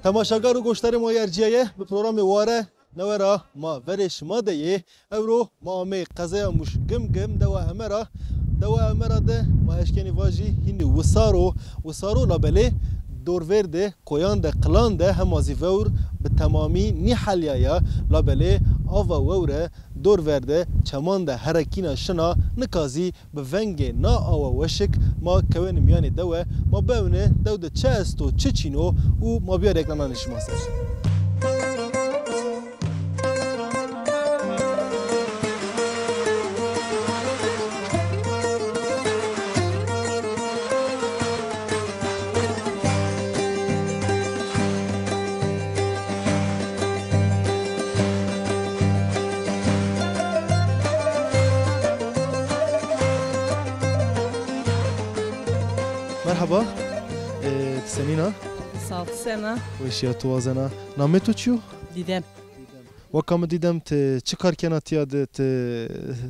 تماشاگر و گوشتر ما یرجیه به پروگرام واره نورا ما ورش ما دیه اورو ما می قضیه مش گم دوا امرا ده ما اشکنی واجی هینی وسارو لابله دور ورده کویان ده قلان ده همازی وور به تمامی نی حلیایا لابله آوا ووره دور ورده چمان ده هرکینا شنا نکازی به ونگ نا آوا وشک ما کوین میانی دوه ما بونه دو چه است و چه چینو و ما بیار یک نانش ماسر مرحبا سنینا سالت سنه ویشیا توازنا نامه تو چیو؟ دیدم وکام دیدم ت چه کار کنات یاده ت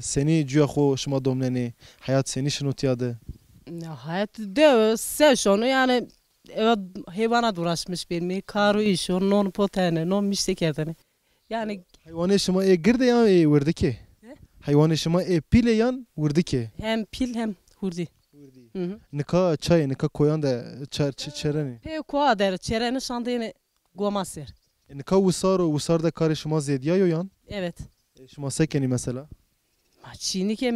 سنی جوا خو شما دومنی حیات سنی شنو یاده؟ نه حیات ده سه شونو yani evet hayvanat uğraşmış benim karu iş onun potene non mişte kerdene yani hayvanı şuma girdi ya vurdu ki hayvanı şuma pile yan vurdu ki hem pil hem hurdi nika çay nika koyan da çereni pe koa der çereni şanda yine gomaser nika usar da karı şuma zediya yan evet şuma sekeni mesela Çini ki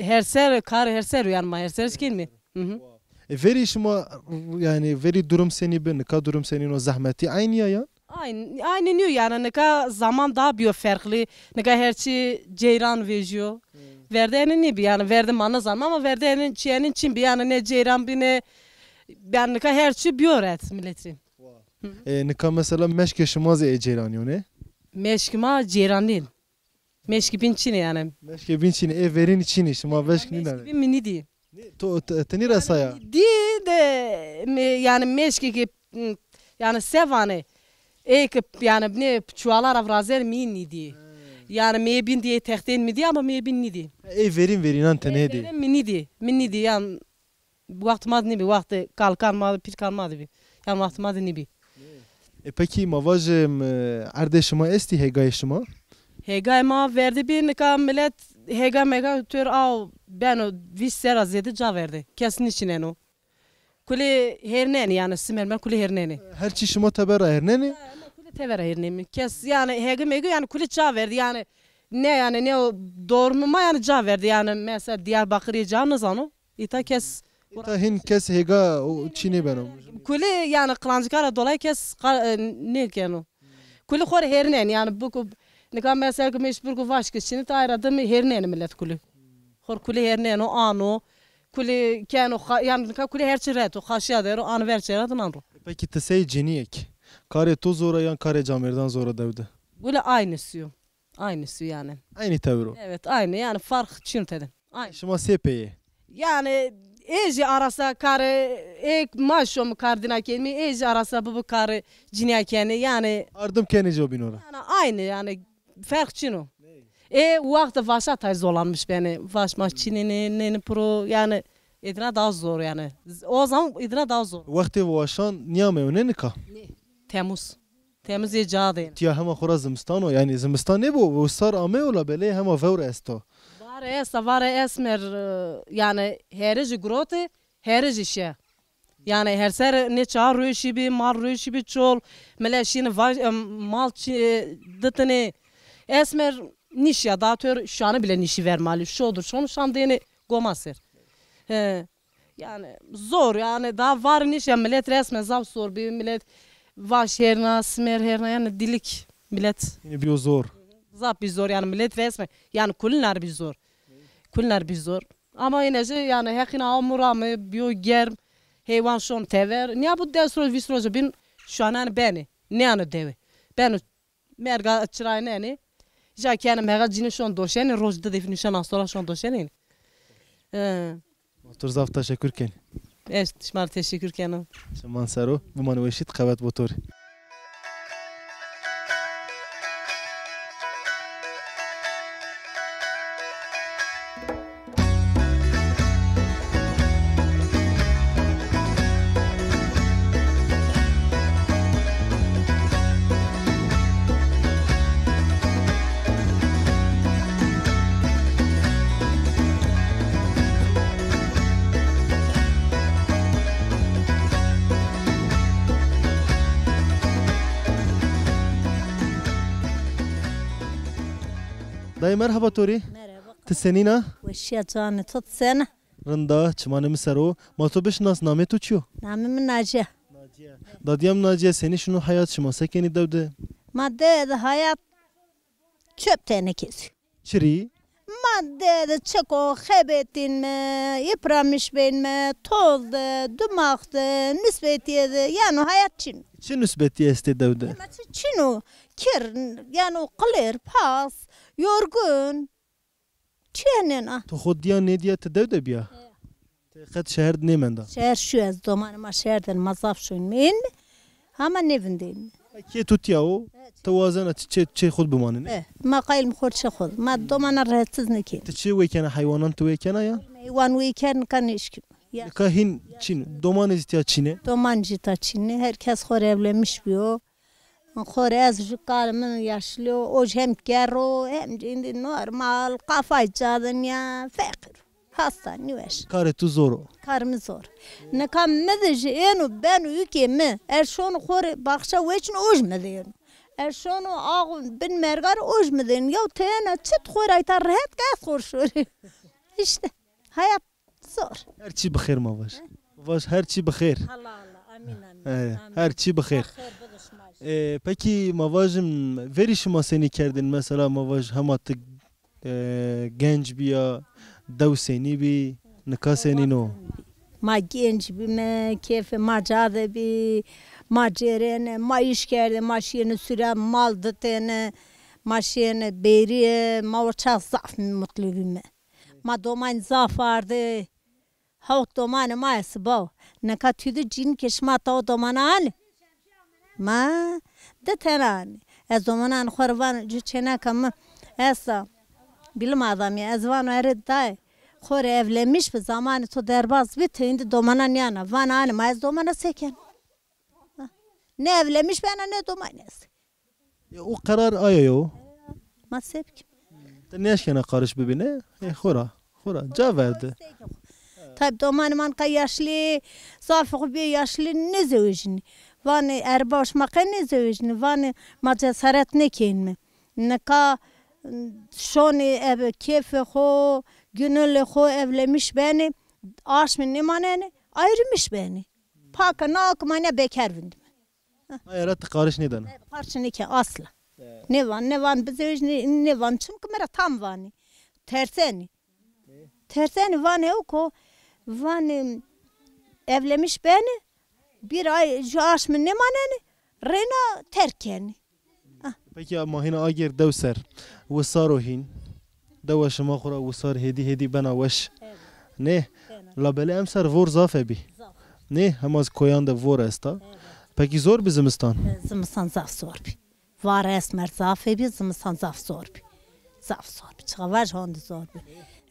her ser kar her ser uyanma her ser skin mi veri şuma yani veri durum seni ben nika durum senin o zahmeti aynı ya aynı niyo yani nika zaman daha biyo farklı nika her şey ceyran vejiyor verdiğinin ne bir yani verdim ana zaman ama verdiğinin çiğenin çim bir yani ne ceyran bir ne yani nika her şey biyo ret milletin nika mesela meşke şuma ceyran ne meşkima ceyran değil meşki bin çini yani meşki bin çini verin çini şuma meşki ne meşki bin mini değil teni rasaya değil de yani meşki ki yani sevane yani ne çuvalar avrazer mini değil yani mebin diye tehtin mi diye ama mebin ni diye verin antene diye mini diye yani vakti madde ne bir vakti kalkan madde pir kalmadı bir yani vakti madde ne bir peki mavaj ardışma esti hegayışma hegay ma verdi bir nikah millet hegay mega tür av ben o visser azedi ca verdi kesin içine no kule herneni yani simermen kule herneni her çişma tabera herneni kule tevera herneni kes yani hegay mega yani kule ca verdi yani ne yani ne o doğruma yani ca verdi yani mesela Diyarbakır'ya canız onu ita kes ita hin kes hega o çini benim kule yani kılancıkara dolayı kes ne kenu kule khor herneni yani bu nikah mesela ki meşbur ku vaşkı şimdi tayradı mı herneni millet kule khor kule herneni o ano kule kenu yani nikah kule her çiret o xaşya der o an ver çiret anro peki tesey ciniyek kare to zora yan kare camerdan zora devde böyle aynısı yani aynı tavro evet aynı yani fark çinteden aynı şuma sepeye yani eji arasa kare ek maşom kardina kelmi eji arasa bu kare ciniyakeni yani ardım kene jobin ora yani aynı yani fark çino vakti vaşa tayzolanmış beni vaşma çinini ne pro yani idna daha zor yani o zaman idna daha zor vakti vaşan niyame ne nika Temmuz icadı tiya hema khora zimstan yani zimstan ne bu usar ame ola bele hema vevre esto var esmer yani herici grote herici şey yani her ser ne çağır rüşi bir mal rüşi bir çol meleşin mal dıtını esmer niş ya da tör şu anı bile nişi vermeli şudur şunu şanda yine gomaser yani zor yani daha var niş ya millet resmen zav zor bir millet vaş herna smer herna yani dilik millet yine bir zor zap bir zor yani millet resmen yani kullar bir zor ama yine yani hekin amuramı biyo germ hayvan şon tever niye bu desro visroja bin şu an yani beni ne anı deve ben merga çırayne ne ja kendi merga cini şon doşeni rojda definition astora şon doşeni motor zaf teşekkür ken şmar teşekkür kenim şaman saro bu manveşit qavat motor Dayı merhaba Tori. Merhaba. Tesenina. Veşya canı tut sen. Rında çimanı misero. Mato beşnas name tuçuyor. Namım Naciye. Dadiyam Naciye seni şunu hayat şıma sekeni devde. Madde de hayat çöp tenekesi. Çiri. Madde de çeko hebetin mi, yıpramış ben mi, tozdu, dumaktı, nispetiydi. Yani hayat çin. Çin üsbeti este devde. Çinu, kir, yani kılır, pas, yorgun. Çenina. To xodiya ne diye te devde biya. Te xet şehir nemenda. Şehir şu ez zamanıma şehirden mazaf şuyun mi? Ama nevindeyim. Ki tutya o. Tevazana çe xud bimanine. ما قايل مخور شخوذ ما الضمان الرهتزني كين Te çi wekene hayvanan tu wekene ya. وان ويكن كان يشكي ya Ka hin Çin. Doman istiya Çin'e. Doman cita Çinli herkes xor evlenmiş biyo. Xor ez jukalımın yaşlı o hem gero hem cindi normal kafayı cadın ya fakir. Hasta nüveş. Kare tu zor. Karımı zor. Ne kam medeci enu benu yükemi. Erşonu xor bakşa veçin oj medeyenu. Erşonu ağın bin mergar oj medeyenu. Ya teyana çıt xor aytar rahat gaz xor şuri. İşte hayat zor. Her çi bixir ma vaş. Vaş her çi bixir. Allah Allah amin amin. Her çi bixir. Peki mavajım verişma seni kerdin mesela mavaj hamat genç biya dev seni bi nika seni no. Ma genç bir me keyfe ma cade bir ma cerene ma iş kerde ma şirini süre mal dıtene ma şirini beriye ma uçak zaf mutlu bir me. Ma doman zaf vardı. Havuk domanı ma esbav. Nika tüydü cin keşma ta o domanı al. Ma dıtene. Ez domanı khorvan cüçene kam esa bilim adamı ezvan ered day. Xor evlenmiş bir zamanı to derbaz bitti indi domanan yana van anım az domana seken. Ne evlenmiş bana ne domanes. O karar ayayo. Ma sepki. Te ne aşkına karış bibine? Xora. Ca verdi. Tabi domanıman ka yaşlı zafık bir yaşlı ne zevcini. Van erbaş makı ne zevcini. Van ma cesaret ne kenme. Ne ka şoni ev keyfe xo gönüllü xo evlenmiş beni aşmın nimaneni ayrılmış beni. Paka nakmane bekar bindim. Ayarat karış neden? Parçını ki asla. Ne van bize ne van çünkü mera tam vani. Terseni. Terseni vani oko vani evlenmiş beni bir ay aşmın nimaneni rena terkeni. Peki mahina agir devser. Vsaro hin. Dewa şıma xura vsar hedi bana veş. Ne? La bele emser vor zafe bi. Ne? Hemaz koyan da vor esta. Peki zor bir zimistan. Zimistan zaf zor bi. Var esmer zaf bi zimistan zaf zor bi. Zaf zor bi. Çıkavaş hondu zor bi.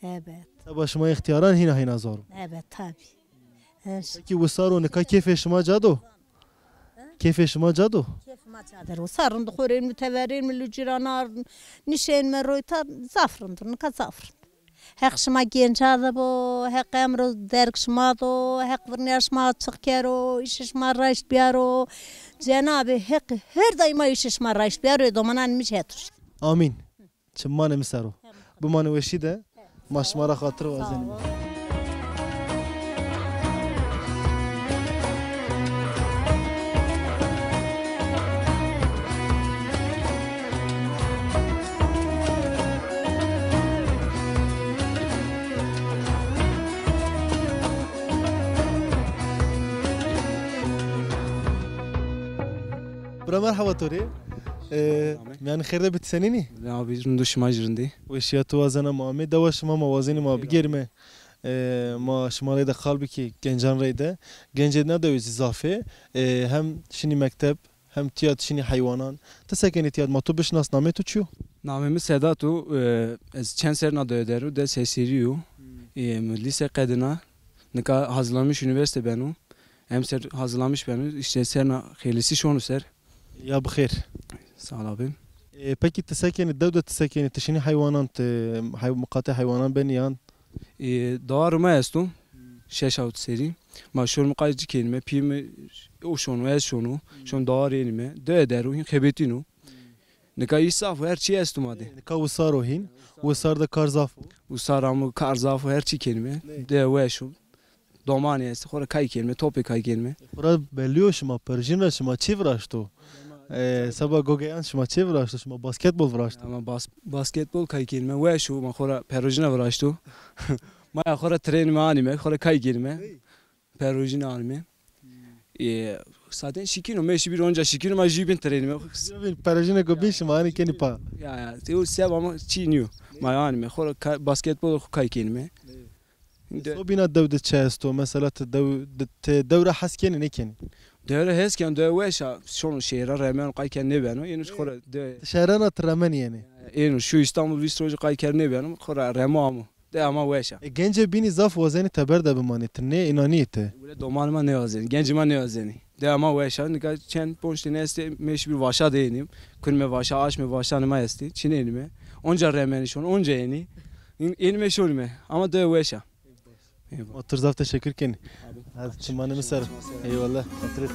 Evet. Başıma ihtiyaran hina zor. Evet tabi. Peki vsaro ne ka keyfe şıma cado? Keyfe şıma cado? Keyfime çadır. O sarındı xoreyim müteverin mi lüciranar nişeyin mi royta zafrındır. Nika zafrın. Hek şıma genç adı bu. Hek emro derk şıma do. Hek vırnıya şıma çık kero. İşi şıma raşt biyaro. Cenab-ı hek her daima işi şıma raşt biyaro. Domanan miş hetur. Amin. Çımman emisaro. Bu manu veşi de maşmara hatır vazenim. برا مرحبا توري يعني خير ده بتسنيني abi rundu şıma jirindi. وشيا توازنا ما مي دواش ما موازين ما بگيرمه ما شمالي ده قلبي ki gencan reyde gencedine de izafe hem şini mektep hem tiyat şini hayvanan tesekeni tiyat matu bişnas name tuçuyor Namemi Sedatu ez çen serna döderu de sesiriyu. Lise kadına nika hazırlanmış üniversite benu. Hem ser hazırlanmış benu işte serna helisi şonu ser. ya bخير Sağ ol abim. peki tesekeni devde tesekeni tişini hayvanan mukate hayvanan beniyan Doğarıma estum. Şeşavut seri. Ma şonu muqaycı kelime pimi o şonu ez şonu. Şonu doğar yenime. Döderu hin khebetinu. Nika isaf her çi est umade. Nika wısar o hin. Wısar da kar zaf. Usaramı karzaf her çi kelime. De veşu. Domani est. Xora kay kelime, topi kay kelime. Xora belliyo şma Perjin şma çi vraşto. Sabah gogeyan şma çi vraşto. Şma basketbol vraşto. Ama basketbol kay kelime. Veşu ma xora perojina vraşto. Ma xora trenime anime. Xora kay kelime. Perojina anime. Zaten şikino meşi bir onca şikino ma jibin trenime. Perjin ko bin şma hani keni pa. Ya teo sev ama çiniyor. Ma anime. Xora basketbol kay kelime. So bina devde çesto. Mesela te devre haskeni ne keni. Devre hesken de veşa şonu şehre remen kayken ne beno. Yeni xora de Şehrana tremen yani. yeni şu İstanbul Vistrocu kayken ne beno. Xora remamu. De ama veşa. Gence bini zaf wazeni teber de bimanit. Ne inaniyete. Böyle domanıma ne yazeni, gencime ne yazeni. De ama veşa, nika çen ponçti neste meş bir vaşa değinim. Kürme vaşa, aşme vaşa nima esti, çinenime. Onca remeni şon, onca yeni. Enime şolme, ama de veşa. Otur zaf teşekkür keni. Hadi çımanı mısır. Eyvallah. Hatırı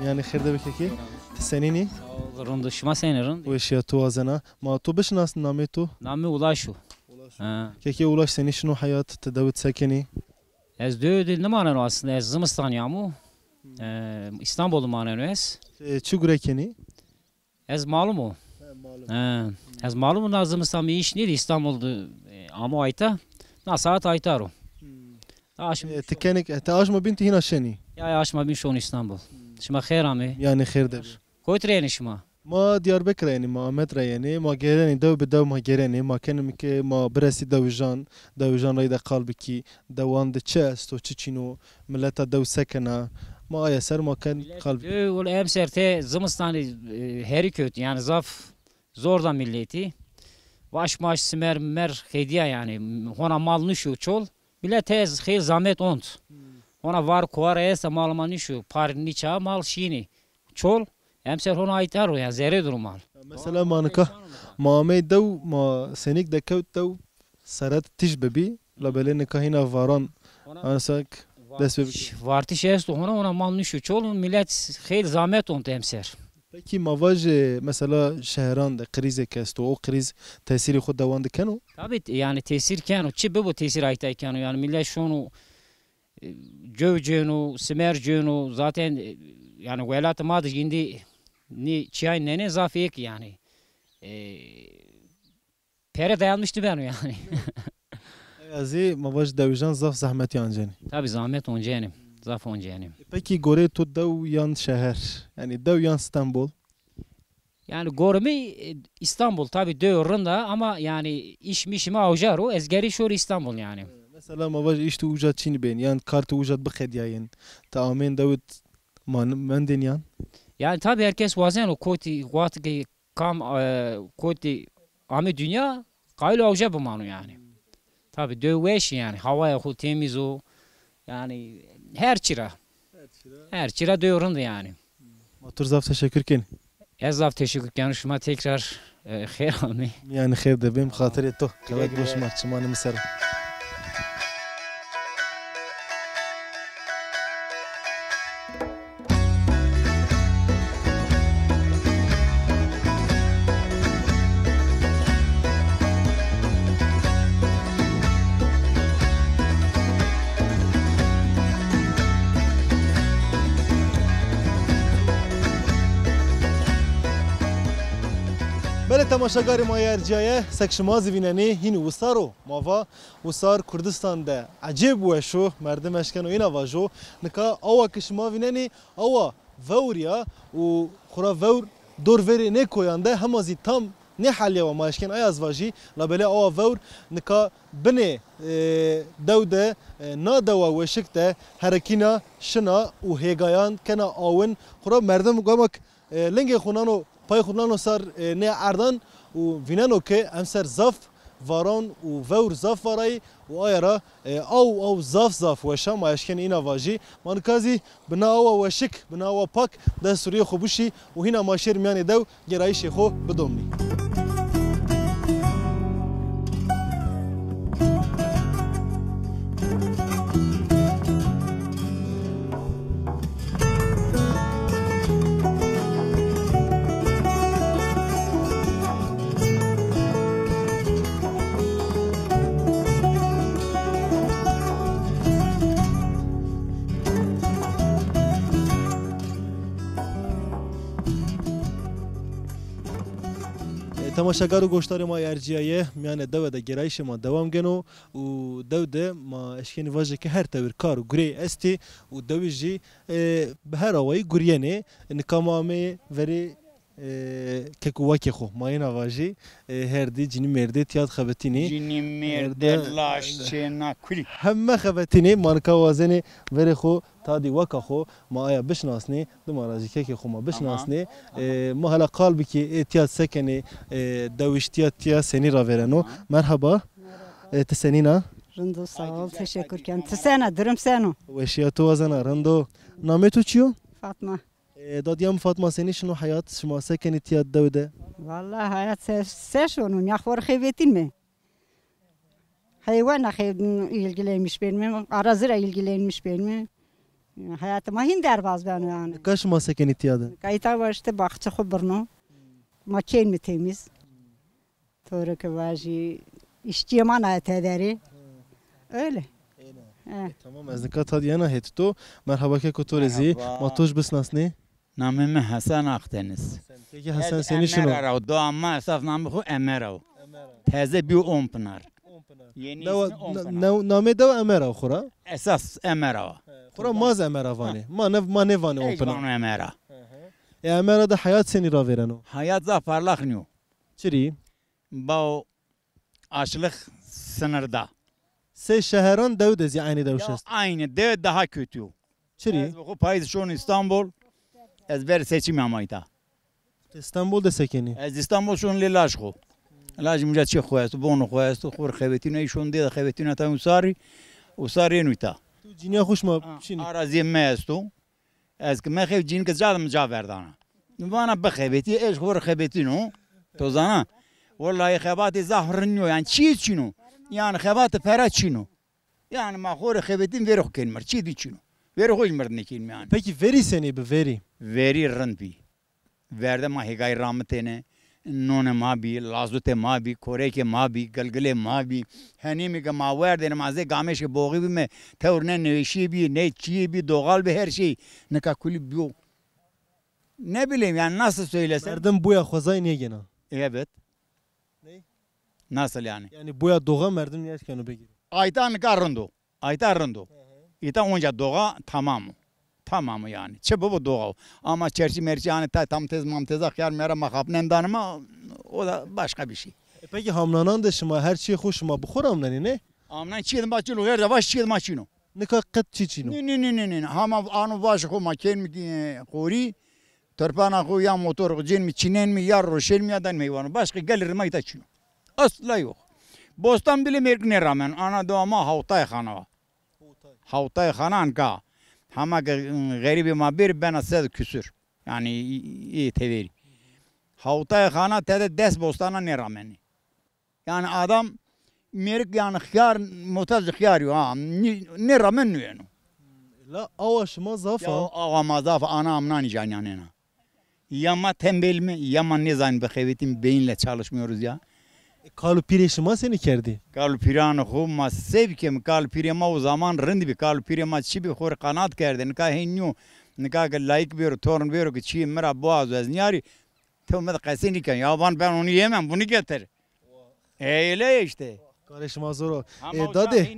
yani xirde bikeki. Senini Rund şma senerin. و اشیا تو ازنا ما تو بشناس نامه تو Namı ulaşu. كيكي ولاش سني شنو حياة تداوت ساكني Ez dödü ne manen aslında ez Zımıstan yamu. İstanbul'u manen ez. شو غريكني Ez malum o. Ez malum da Zımıstan bir iş neydi İstanbul'da ama ayta. Na saat aytar o. Aşım تكانك تاج ما بنتي هنا شني ya aşma bin şon İstanbul. Şma khair ami. يعني خير دبر Koytreni şma. ما ديار بكر يعني ما متر يعني ما جيراني دو بدو ما جيراني ما كان مك ما برسي دو جان ريدا قلبكي دوان د تشست و تشينو ملتا دو سكنا ما يسر ما كان قلب Ol emserte Zımıstan heri kötü yani zaf zorda milleti. Vaş simer mer hediye yani. Hona malını şu çol. Bile tez khil zahmet ont. Ona var kuara esa malmanı şu parni ça mal şini. Çol emser hona aytar o yani zere durmal. مثلا ما نكح ما مي دو ما سنيك دكوت دو سرت تش ببي لبلين نكاهنا فاران انا ساك دس ببي Vartiş esto ona malını şu çol millet khil zahmet ont emser. Peki mavaje mesela şehran da krize kesto o kriz tesiri خود دوان دكنو Tabii yani tesir kanu çi bu tesir aytay kanu yani millet şunu cövcünü simercünü zaten yani velat madı şimdi ni çay nene zafiyek yani pere dayanmıştı ben yani. Azı mavaje devjan zaf zahmet yancani. Tabii zahmet oncenim zaf oncenim. Peki gore tu dev yan şehir yani dev yan İstanbul. Yani gormi İstanbul tabii diyorunda ama yani işmişime avcaro ezgeri şor İstanbul yani. Mesela mavaje işte ucat çini ben yan kartı ucat bıkhediyen. Tamamen Davut mendin yan. Yani tabii herkes vazen o koti kam koti ami dünya kaylı avca bu manu yani. Tabii döveş yani havaya ku temiz o yani her çira diyorunda yani. Otur zaf teşekkür ken. Ezaf teşekkür konuşma tekrar hayır ami. Yani hayır de benim hatırı to. Kavak boşmak çımanı mısır. بله تماشاگار ما ارجایه سکشماز ویننی هین وسارو ماوا وسار کردستان ده عجیب وشو مردم اشکن و اینا واجو نکا اوا کشما ویننی اوا ووریا و خورا وور دور وری نکوینده همازی tam ne حالی و ما اشکن ای از واجی لبله اوا وور نکا بنه دوده نادوا وشکته هرکینا شنا و هگایان کنا آون خورا مردم گامک لنگ خونانو پای خونانو سر نه اردن و وینانو که هم سر زاف واران و ور زاف وارای و آیرا او زاف وشا ما اشکن اینا واجی من کازی بنا او وشک بنا او پاک ده سوریه خوبوشی و هینا ماشیر میانی دو گرایش خو بدومنی تماشاگر و گوشتار ما ارجیایه میان دو ده گرایش ما دوام گنو و دو ده ما اشکین واژه که هر تور کار و گری استی و دوی جی به هر آوایی گریانه نکامامه وری که کوکی خو ما این واژه هر دی جنی مرده تیاد خبتینی جنی مرده لاشچه نکولی همه خبتینی مانکا وازنه وری خو تا دی وکا خو ما آیا بشناسنی دو ماراجی که خو ما بشناسنی ما هلا قلبی که تیاد سکنی دویشتیاد تیاد سنی را ورنو مرحبا تسنینا رندو sağ ol teşekkürken tسنه درم سنو وشیاتو وزنا رندو نامه تو چیو Fatma دادیم فاطمه سنی شنو حیات شما سکنی تیاد دوده والله hayat seşonun yaxor xevetin mi hayvanla ilgilenmiş benim arazıyla ilgilenmiş benim hayatıma hinderbaz ben yani kaç şuma sکنی تیاد kayıta var işte bahçe kuburnu makin mi temiz sonra ki vajı işçiyem ana tederi öyle tamam از نکات هادی انا هیت تو مرحبا که کتورزی ما توش بسناسنی نامم حسن آختنیز که حسن سنی شنو امر دو اما اساس نام بخو امر تازه بیو اون پنار یعنی نامه دو امر خورا اساس امر خورا ماز امر وانی ما نوانه اون پنار امر امر ده حیات سنی را ورنو حیات زفرلاخ نیو چری با açlık sınırda. سه şehran devdez yani devşest. Aynı de daha kötü. Çiri? Bu payız şu an İstanbul. Ezber seçim yamayda. İstanbul'da sekeni. Ez İstanbul şu an lilaşko. Lazım ya çiğ koyast, bunu koyast, khur xevetine şun de xevetine ta usari nuita. Tu cinya خوش ما چینی؟ Arazi mesto. Ez ki me xev cin ke zadım caverdana. Bana bxeveti eş khur xevetino. Tozana. Vallahi xebati zahrınyo yani çiğ çino. Yani xebati pera çino. Yani ma khur xevetin verix kelmer çiğ di çino. Verix kelmer ne kelme yani. Peki veri seni bir veri. Veri rınbi. Verde ma hegay rahmetine. نون ما بی لازوت ما بی کوره که ما بی گلگله ما بی هنیمی که ما ورده نمازه گامش بوغی بی می تور نه نوشی بی نه چی بی دوغال به هر şey نکا کلی بیو ne bileyim yani nasıl söylesem Merdem buya khozay niye gena? evet ne nasıl yani yani buya doğa merdem niye kenu begir ayta nkarındo ayta rındo ita onca doğa tamamı yani. Çe bu doğa. Ama çerçi merci yani tam tez mamtez akyar mera mahapnen danıma o da başka bir şey. Peki hamlanan da şuma her şey hoş şuma bukhur hamlani ne? Amnan çiğdim başçılı her de baş çiğdim açino. Ne kakkat çiçino? Ne. Hama anu baş ko maken mi kori törpana ko ya motor ko cin mi çinen mi yar roşel mi yadan mi var. Başka gelir mi itaçino. Asla yok. Bostan bile merkine rağmen ana doğama havtay khana. Havtay khana anka. Ama garibi ma bir ben asad küsür. Yani iyi teveri. Havtay khana tede des bostana ne rağmen. Yani adam merik yani khiyar mutaz khiyar yo ha ne rağmen yani. La avaş ma zafa. Ya ağa ma zafa ana amnan yani. Yama tembel mi yama ne zan bekhevetim beyinle çalışmıyoruz ya. Kalu pireşima seni kerdi. Kalu piranı khuma sevkem kalu pirema o zaman rınd bir kalu pirema çi bir khor kanat kerdi. Nika henyo nika like bir torun bir ki çi mera boğaz vezniyari. Tövmet kaseni kan ya ben onu yemem bunu getir. Öyle işte. Karışma zor. Dade.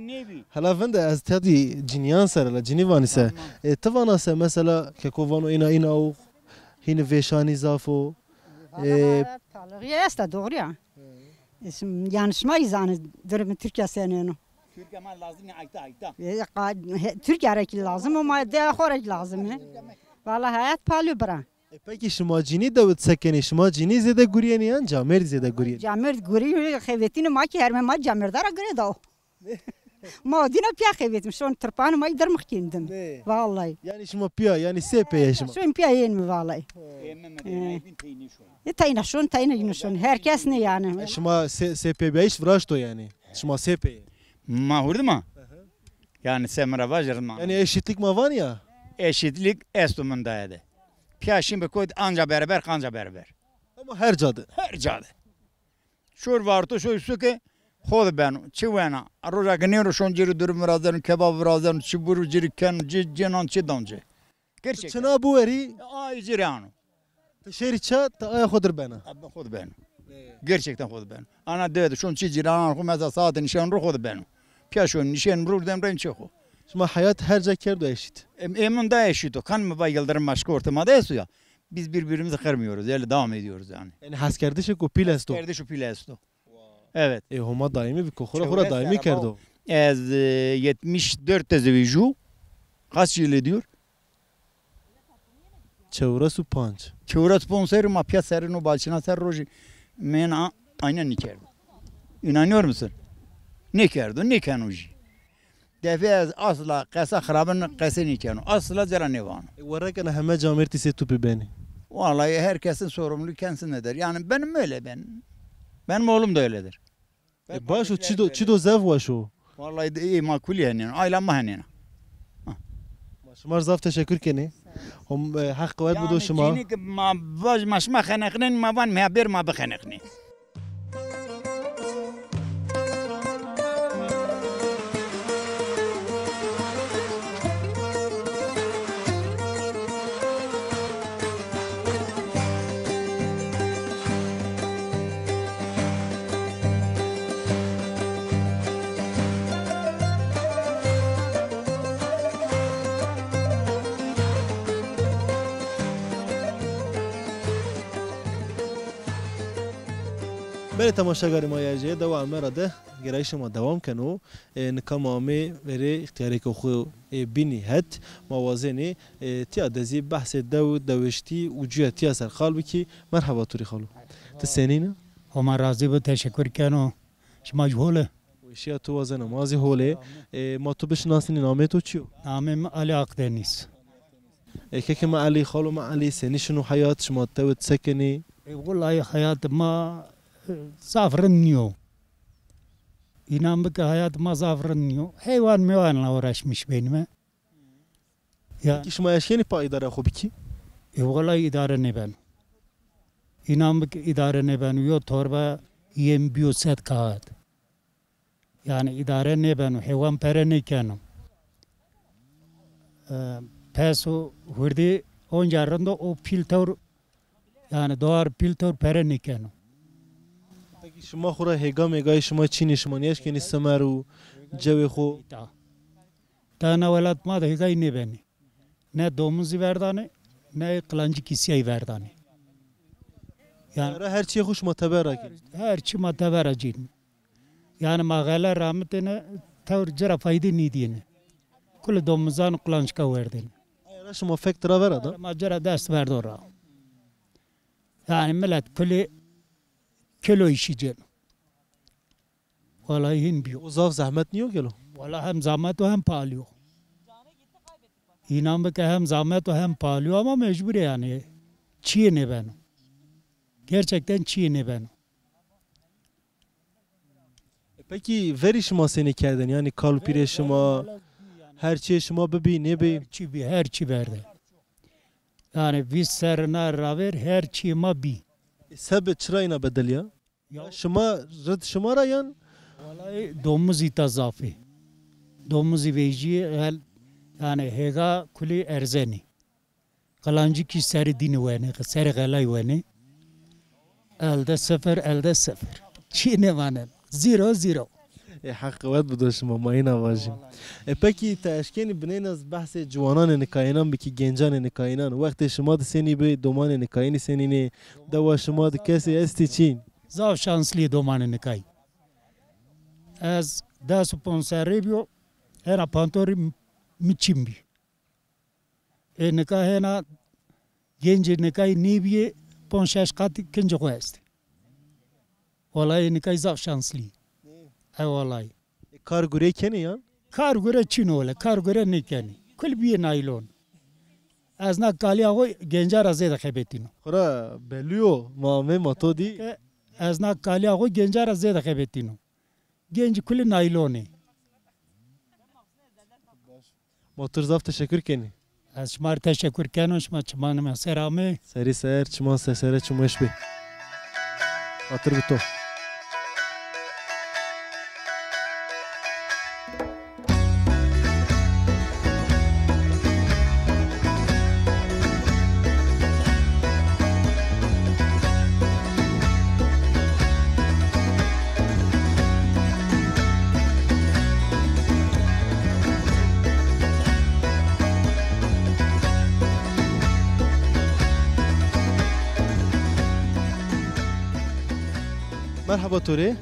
Hala vende az tadi cinyan sarla cinivani se. Tavana se mesela kekovano ina o hine veşani zafo. Ya esta doğru ya. Yani şmayı zanı durum Türkiye senenu. Türkiye ma lazım ya ayta. Türkiye hareketi lazım ama de xoraj lazım. Vallahi hayat pahalı bura. Peki şuma cini Davut sekeni şuma cini zede guriyeni yan camer zede guriyeni. Camer guri xevetini ma ki herme ma camerdara gre da. Ma dina piya xevetim şon tırpanı ma idarmak kendim. Vallahi. Yani şuma piya yani sepeye şuma. Şon piya yen mi vallahi. Tayna şon tayna yine şon. Herkes ne yani. Şuma sepe iş vraşto yani. Şuma sepeye. Ma hurdu ma? Yani semra vajırma. Yani eşitlik ma var ya. Eşitlik estumundaydı. Piyaşın bir koydu anca beraber kanca beraber. Ama her cadı. Her cadı. Şur vardı şu üstü ki خود بانو چه وانا روزا کنیرو شون جری دور مرادن کباب مرادن چی برو جری کن جنان چی دانجه gerçekten Çına bu eri ay jirano şehri ça ta aya khodur bana. abba خود بانو gerçekten خود بانو ana dedi şun çi jirano ko meza saat nişan ro خود بانو piyaşon nişan ro dem ren çeko Şuma hayat her cakerdo eşit. emin da eşit o kan mı bay yıldırım başka ortamada ya biz birbirimizi kırmıyoruz öyle devam ediyoruz yani. Yani haskerde şey kopilesto. Kardeş şu pilesto. Evet. Homa daimi bir kokura kura daimi kerdo. Ez 74 tezeviju kaç yıl ediyor? Çevre su panç. Çevre sponsoru mafya serino balçına ser roji. Men aynen nikerdi. İnanıyor musun? Nikerdi, nikanuji. Defez asla kasa xarabın kasa nikanu. Asla zera nevan. Varak ana heme camerti se tupi beni. Vallahi herkesin sorumluluğu kendisinedir. Yani benim öyle ben. Benim oğlum da öyledir. Başo çido zev vaşo. Vallahi iyi makul yani. Ailem mahanena. Şumar zaf teşekkür keni. Hom hak kıvat budu şuma. Yani ki ma vaj maşma xanaqnin ma van mehaber ma bxanaqni. بله تماشاگری ما یه دوام مرده گرایش ما دوام کنو نکامامی وری اختیاری که خو بینی هت موازنی تیا دزی بحث دوشتی وجوه تیا سر خال بکی مرحبا توری خالو تسنینه هما راضی بود تشکر کنو شما جهوله وشیا تو وزن مازی هوله ما تو بشناسنی نامه تو چیو نامم علی اقدنیس که که ما علی خالو ما علی سنی شنو حیات شما تو تسکنی والله حیات ما زافرنیو اینم بگه حیات ما زافرنیو حیوان میوان uğraşmış benimle ya ki şuma yaşkeni pa idare xo biki والله idare ne ben اینم بگه idare ne ben yo torba yem biyoset kağıt yani idare ne ben hayvan pere ne kanım peso hurdi oncarında o filtre yani doğar filtre pere ne kanım Peki şuma xura hega megay şuma çini şuma yaşkeni semaru cevi xo tane velat ma da hikay ne beni ne domuzu verdane ne kılancı kisiyayı verdane yani her çiye xoş matebera ki her çi matavera cin yani mağala rahmetine tavır cera fayda ni diyene kul domuzan kılançka verdin ayra şuma fektra vera da ma cera ders verdi ora yani millet kulü kilo işi cin vallahi hin biyo o zaf zahmet niyo gelo Valla hem zahmet o hem pahalı. İnan ki hem zahmet o hem pahalı ama mecbur yani. Çiğ ne ben. Gerçekten çiğ ne ben. Peki veri şuma seni kerdin yani kalpire şuma her şey şuma bebi ne be Her çi verdi. Yani biz serine raver her çi ma bi. sebe çırayına bedel ya şuma rıd şuma rayan Vallahi domuz itazafi. Domuz veci yani hega kuli erzeni. Kalancı ki seri dini vene, seri galay vene. Elde sıfır. Çi ne vane? Zero. حقیقت بود شما ما این آوازیم پکی تاشکین بنین از بحث جوانان نکاینان بکی گنجان نکاینان وقت شما سنی به دومان نکاینی سنینه دوا شما کسی استی چین Zav şanslı domanı nikay. Az da sponsori bio era pantori michimbi. Nikah hena Genci nikay nebiye ponşaş katı kinci koyasti. Vallahi nikay zaf şanslı. Ay vallahi. Kar gure keni ya. Kar göre Çin öyle, kar göre nikeni. Kul bir naylon. Az nak kali ağo genca razı da kaybettin. Kora belliyor mame mato di. Az nak kali ağo genca razı da kaybettin. Genci kul nayloni. Motor zaf teşekkür keni. Az şmar teşekkür kenon şma çmanım seramı. Seri ser çman sesere çumeş be. Hatır bito. Merhaba Tori.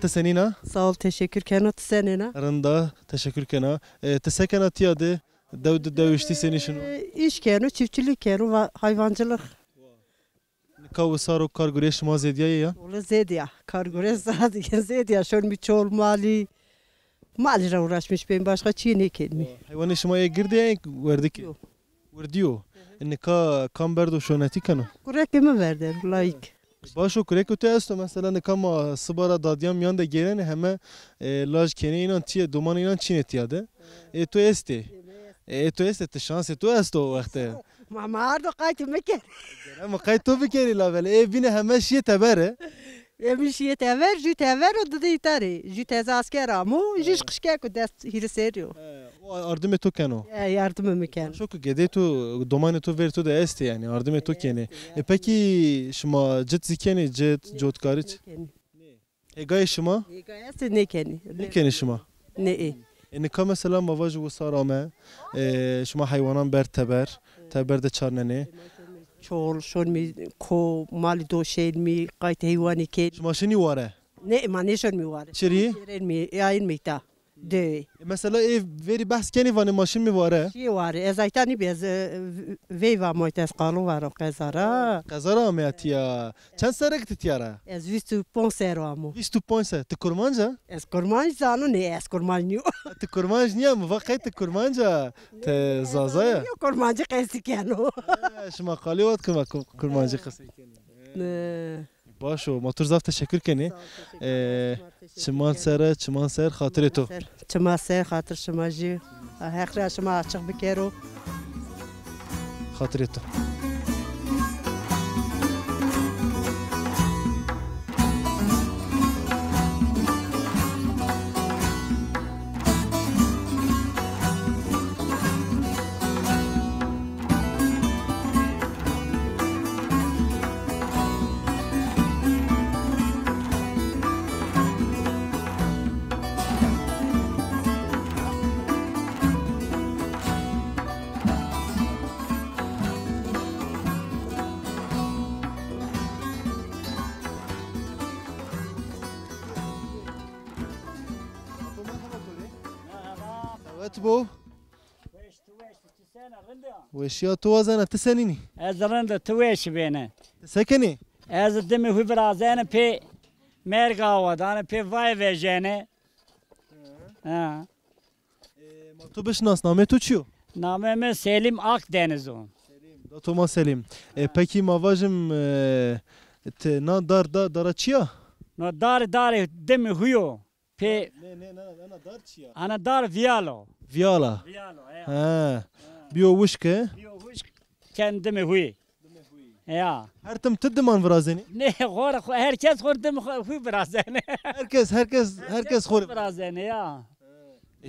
Tesenina. Sağ ol, teşekkür kenot senine. Rında teşekkür kena. Teseken atiyadı. Dövüştü seni şunu. İş kenu, çiftçilik kenu, hayvancılık. Kavu saro kar güreş mazediye ya. Ola zediya, kargore sadece zediya. Şön bir çoğul mali. Malira uğraşmış benim başka çiğne kelime. Hayvanı şmaya girdi ya verdik. Verdiyo. Nika kamberdo şoneti kanu. Kurek mi verdi layık. Başo kurek öte esto mesela ne kama sıbara dadyam yanda gelen hemen laj kene inan tiye duman inan çinetiyadı. To este. To este te şansı to esto vakte. Mama ardo kaytı meker. Ama kayto bikeri la böyle bine hemen şey tabere. Emiş yetever, jütever o da itari. Jüteze asker amu, jiş kışke ku dest hiri seriyor. O ardım eto kano. Yardımı mekan. Çok gede to duman eto ver to da este yani ardım eto kene. Peki şuma jet zikeni jet jotkariç. Gay şuma? Gayesi ne keni? Ne kene şuma? Ne? Ne ka mesela mavaj ve sarame şuma hayvanan ber teber. Teber de çarnene. Çoğul şon mi ko mali do şey mi kayıt hayvanı kel. Şuma şini vare. Ne mani şon mi var? Çeri? Şeren mi yayın mi ta? De. Mesela veri bahs keni vani maşin mi vare? Şey var. Ezaytani bez veyva moytes kalu var o kazara. Kazara mı atiya? Çen serek titiyara? Ez vistu ponsero amu. Vistu ponse. Te kurmanca? Ez kurman zanu ne ez kurman niyo. Te kurmanj niye mi? Vakay te kurmanca. Te zazaya. Yo kurmancı kesti keno. Şuma kali vat kırma kurmancı kısa. Başo motor zaf teşekkür keni. Çiman ser hatır eto. Çima ser hatır çimacı. Hekra çima açık bir kero. Hatır eto. Evet bu. Veşya tuvazana tesenini. Ez rende tuveş bene. Sekeni. Ez demi hu birazene pe mergava dane pe vay vejene. Ha. Tu beşnas name tuçuyor. Nameme Selim Akdeniz o. Datoma Selim. Peki mavajım te na daraçıya? No dar demi huyo. Pe darçıya. ana dar vialo. Viyala. Vialo ya. Ha. Biyo vuşke. Biyo huş kendimi huy. Ya. Her tim tıddıman vrazeni. Ne hor herkes hor demi huy birazene. Herkes hor. Birazene ya.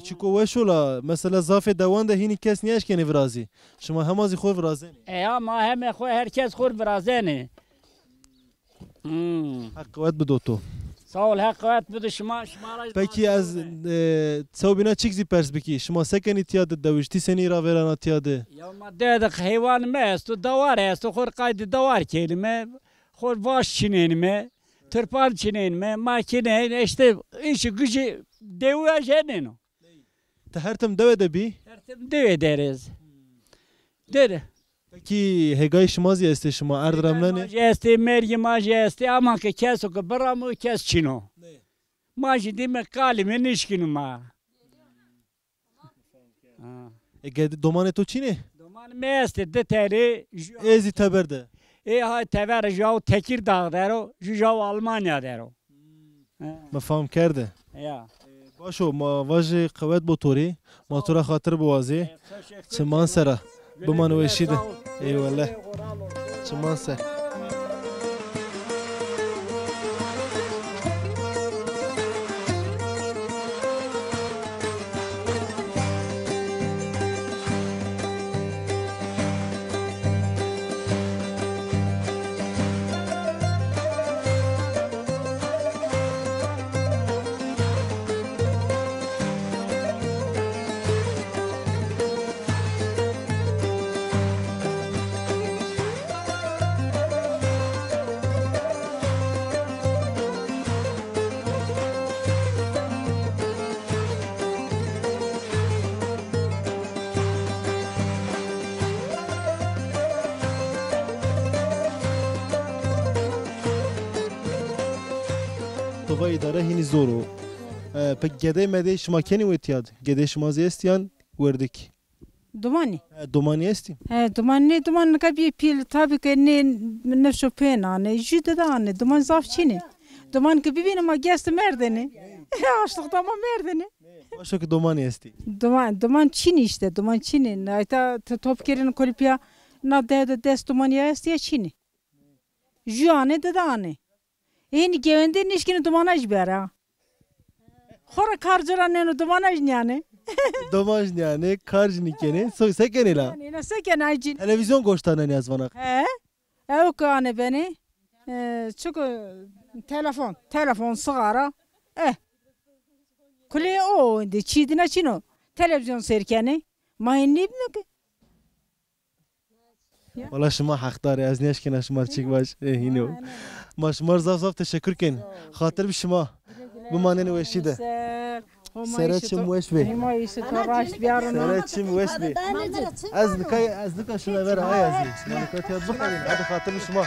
Çünkü veşola mesela zafe devan da hini kes niye eşkeni vrazi. Şuma hemazi hor vrazeni. Ya ma hem herkes hor birazene. Hakkıvat bidoto. Sağ ol hakkıvat budu şuma. Peki az sevbina çikzi pers biki. Şuma sekeni tiyadı davuşti seni ira veran atiyadı. Ya ma dedik hayvan mest tu davar est tu hor kaydı davar kelime. Hor baş çinenme. Tırpan çinenme. Makine işte işi gücü devuya jenin. Te her tim deve de bi. Tertim dev ederiz. Der. کی هگای شمازی است شما ارد رملنه ماجی استی مرگی ماجی استی اما که کسو که برامو کس چینو ماجی دیم کالی من نشکنو ما اگه دومان تو چینه دومان میستی ده تری ازی تبرده ای های تبر جاو تکیر داغ درو جاو آلمانیا درو مفهوم کرده یا باشو ما واجه قوت بوتوری ما تو را خاطر بوازی چمان سره بمان وشیده ای والله چمان سر تو اداره هینی زورو پک گده مده شما کنی ویتیاد گده شما زیستیان وردکی دومانی دومانی استی دومان کبی پیل تابی که نه نفسو پینا نه جد دانه دومان زاف چینه دومان که ببینم ما گست مردنه عاشق دومان مردنه باشو که دومانی استی دومان چینی işte دومان چینی نه تا توپ کرین کلیپیا نه دست دومانی استی چینی جوانه دانه این گونده نیشکن دومانش بیاره خورا کارجرانه نو دومانش نیانه دومانش نیانه کارج نیکنه سکنی لا نه سکن ایجین تلویزیون گوشتانه نیاز وانق او کانه بنی چکو تلفن صغارا کلی او اندی چی دینا چینو تلویزیون سرکنه ما این نیبنو که والا شما حق داری از نیش کنه شما چیک باش اینو ما شما زاف تشکر کن خاطر به شما بمانین وشیده سر چیم وش بی سر چیم وش بی از نکای شما بره های ازی من نکای تیاد بخورین هذا خاطر به شما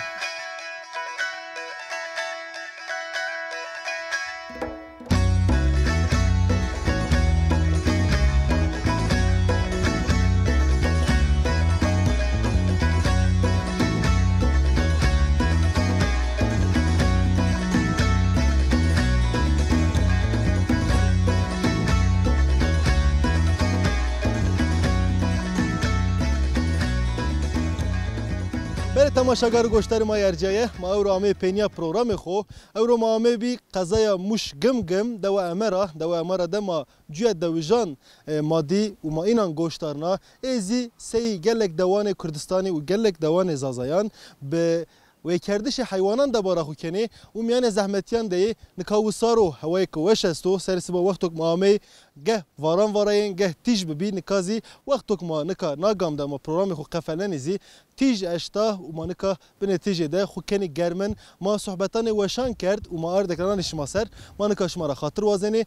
تماشاگر گوشتر ما یرجایه ما او رامه پینیا پروگرام خو او رو ما بی قضایا مش گم دو امره دما جوه دویجان مادی و ما اینان گوشترنا ایزی سی گلک دوان کردستانی و گلک دوان زازایان به و کردش حیوانان دباره خو کنی و میان زحمتیان دی نکاوسارو هوای کوش استو سرس با وقتک مامی گه وارین گه تیج ببی نکازی وقتک ما نکا ناگام دما پروگرام خو قفلنیزی تیج اشتا و ما نکا بنتیجه ده خو کنی گرمن ما صحبتان وشان کرد و ما اردکران شما سر ما نکا شما را خاطر وازنی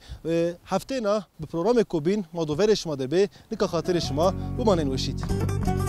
هفته نا به پروگرام کوبین ما دوور شما ده به نکا خاطر شما و ما نوشید